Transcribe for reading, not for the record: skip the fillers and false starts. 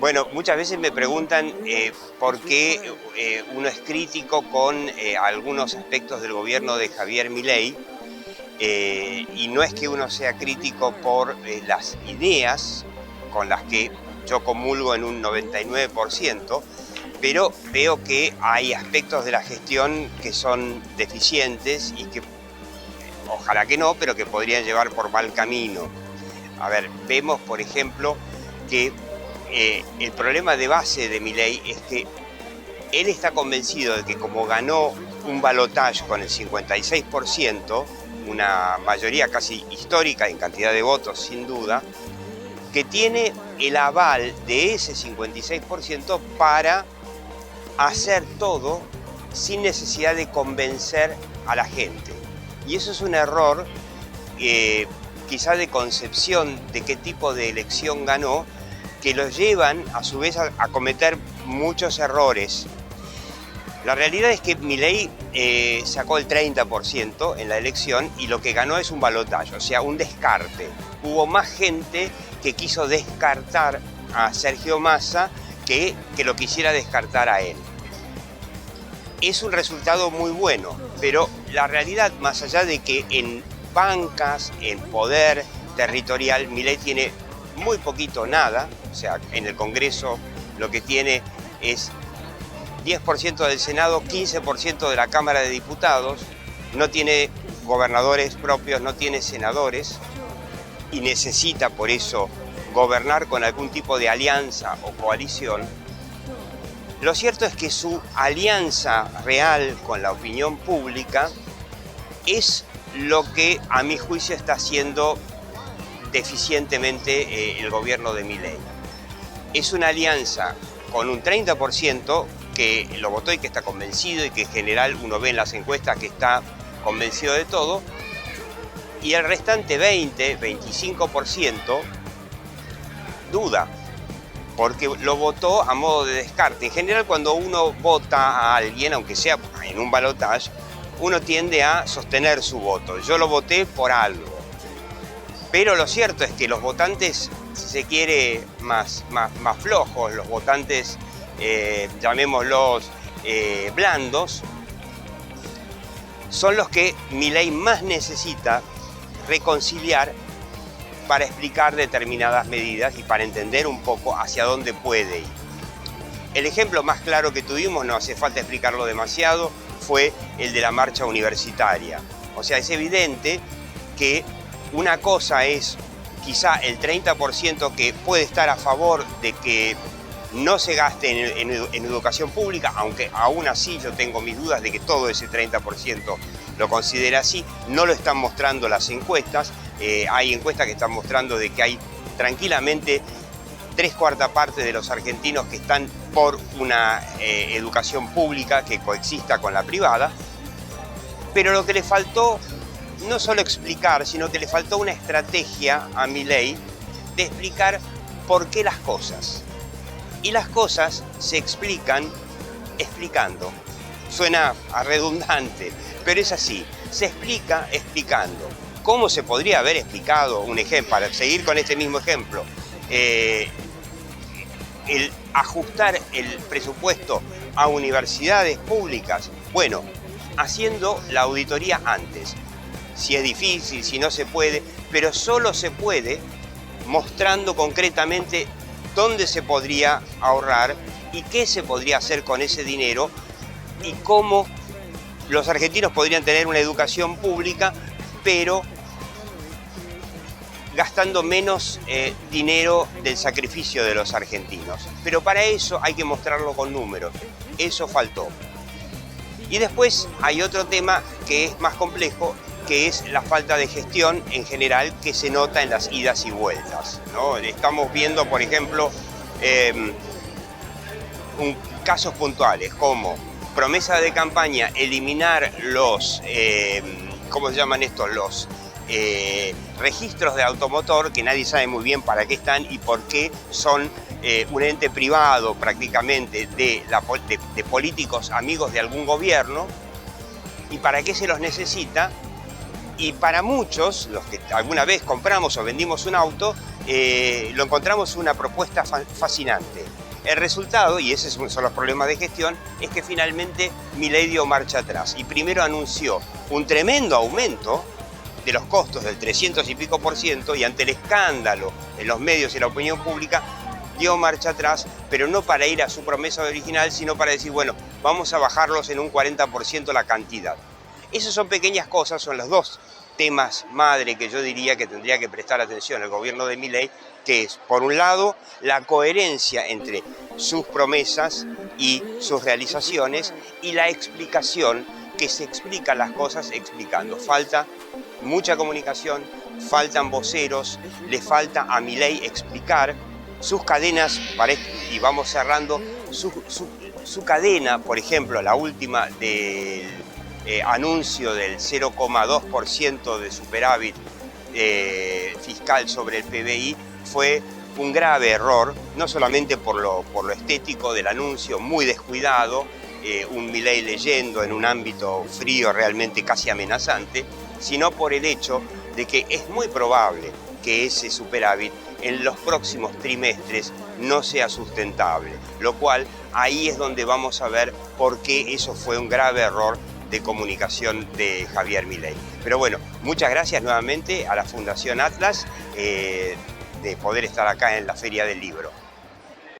Bueno, muchas veces me preguntan por qué uno es crítico con algunos aspectos del gobierno de Javier Milei, y no es que uno sea crítico por las ideas con las que yo comulgo en un 99%, pero veo que hay aspectos de la gestión que son deficientes y que, ojalá que no, pero que podrían llevar por mal camino. A ver, vemos, por ejemplo, que el problema de base de Milei es que él está convencido de que como ganó un balotaje con el 56%, una mayoría casi histórica en cantidad de votos sin duda, que tiene el aval de ese 56% para hacer todo sin necesidad de convencer a la gente. Y eso es un error quizá de concepción de qué tipo de elección ganó, que los llevan a su vez a cometer muchos errores. La realidad es que Milei sacó el 30% en la elección y lo que ganó es un balotaje, o sea, un descarte. Hubo más gente que quiso descartar a Sergio Massa que lo quisiera descartar a él. Es un resultado muy bueno, pero la realidad, más allá de que en bancas, en poder territorial, Milei tiene muy poquito, nada, o sea, en el Congreso lo que tiene es 10% del Senado, 15% de la Cámara de Diputados, no tiene gobernadores propios, no tiene senadores y necesita por eso gobernar con algún tipo de alianza o coalición. Lo cierto es que su alianza real con la opinión pública es lo que a mi juicio está haciendo deficientemente el gobierno de Milei. Es una alianza con un 30% que lo votó y que está convencido y que en general uno ve en las encuestas que está convencido de todo, y el restante 25% duda, porque lo votó a modo de descarte. En general, cuando uno vota a alguien, aunque sea en un balotaje, uno tiende a sostener su voto. Yo lo voté por algo. Pero lo cierto es que los votantes, si se quiere, más flojos, los votantes, llamémoslos blandos, son los que Milei más necesita reconciliar para explicar determinadas medidas y para entender un poco hacia dónde puede ir. El ejemplo más claro que tuvimos, no hace falta explicarlo demasiado, fue el de la marcha universitaria. O sea, es evidente que una cosa es quizá el 30% que puede estar a favor de que no se gaste en educación pública, aunque aún así yo tengo mis dudas de que todo ese 30% lo considera así. No lo están mostrando las encuestas. Hay encuestas que están mostrando de que hay tranquilamente 3/4 parte de los argentinos que están por una educación pública que coexista con la privada. Pero lo que le faltó no solo explicar, sino que le faltó una estrategia a Milei de explicar por qué las cosas. Y las cosas se explican explicando. Suena redundante, pero es así. Se explica explicando. ¿Cómo se podría haber explicado? Un ejemplo, para seguir con este mismo ejemplo. El ajustar el presupuesto a universidades públicas. Bueno, haciendo la auditoría antes. Si es difícil, si no se puede, pero solo se puede mostrando concretamente dónde se podría ahorrar y qué se podría hacer con ese dinero y cómo los argentinos podrían tener una educación pública, pero gastando menos dinero del sacrificio de los argentinos. Pero para eso hay que mostrarlo con números. Eso faltó. Y después hay otro tema que es más complejo, que es la falta de gestión en general que se nota en las idas y vueltas, ¿no? Estamos viendo, por ejemplo, casos puntuales como promesa de campaña, eliminar los, ¿cómo se llaman estos? Los registros de automotor, que nadie sabe muy bien para qué están y por qué son un ente privado prácticamente de políticos amigos de algún gobierno y para qué se los necesita. Y para muchos, los que alguna vez compramos o vendimos un auto, lo encontramos una propuesta fascinante. El resultado, y esos son los problemas de gestión, es que finalmente Milei dio marcha atrás y primero anunció un tremendo aumento de los costos del 300 y pico % y ante el escándalo en los medios y la opinión pública dio marcha atrás, pero no para ir a su promesa original, sino para decir, bueno, vamos a bajarlos en un 40% la cantidad. Esas son pequeñas cosas, son los dos temas madre que yo diría que tendría que prestar atención el gobierno de Milei, que es, por un lado, la coherencia entre sus promesas y sus realizaciones y la explicación, que se explican las cosas explicando. Falta mucha comunicación, faltan voceros, le falta a Milei explicar sus cadenas, y vamos cerrando, su cadena, por ejemplo, la última del anuncio del 0,2% de superávit fiscal sobre el PBI, fue un grave error, no solamente por lo estético del anuncio, muy descuidado, un Milei leyendo en un ámbito frío realmente casi amenazante, sino por el hecho de que es muy probable que ese superávit en los próximos trimestres no sea sustentable, lo cual ahí es donde vamos a ver por qué eso fue un grave error de comunicación de Javier Milei. Pero bueno, muchas gracias nuevamente a la Fundación Atlas de poder estar acá en la Feria del Libro.